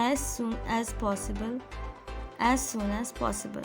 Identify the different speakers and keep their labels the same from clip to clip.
Speaker 1: as soon as possible. as soon as possible.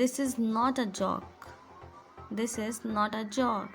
Speaker 1: this is not a joke. this is not a joke.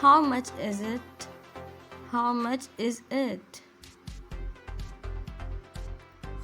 Speaker 1: how much is it. how much is it.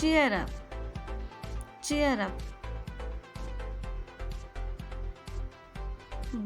Speaker 1: cheer up. cheer up.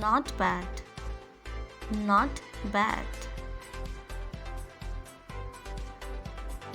Speaker 1: not bad. not bad.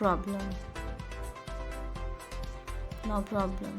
Speaker 1: problem. no problem.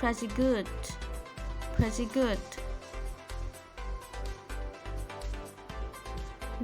Speaker 1: pretty good. pretty good.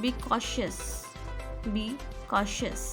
Speaker 1: be cautious. be cautious.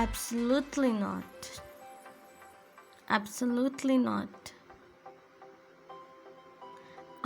Speaker 1: absolutely not. absolutely not.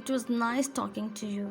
Speaker 1: it was nice talking to you.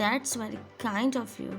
Speaker 1: that's very kind of you.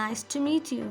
Speaker 1: nice to meet you.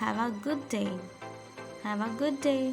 Speaker 1: have a good day. have a good day.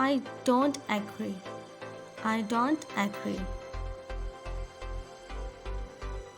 Speaker 1: I don't agree. I don't agree.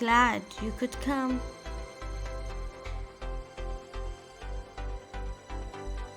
Speaker 1: glad you could come.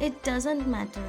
Speaker 1: it doesn't matter.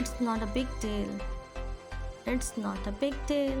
Speaker 1: it's not a big deal. it's not a big deal.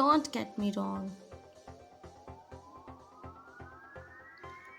Speaker 1: don't get me wrong.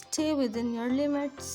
Speaker 1: stay within your limits.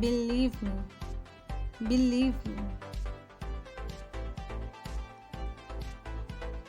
Speaker 1: believe me. believe me.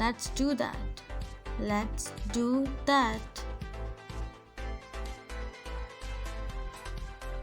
Speaker 1: let's do that. let's do that.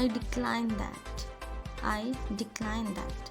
Speaker 1: I decline that. I decline that.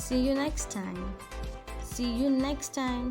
Speaker 1: see you next time. see you next time.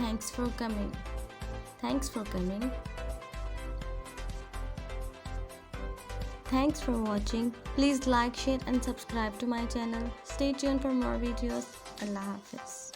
Speaker 1: thanks for coming. thanks for coming. Thanks for watching. Please like, share and subscribe to my channel. Stay tuned for more videos. Allah Hafiz.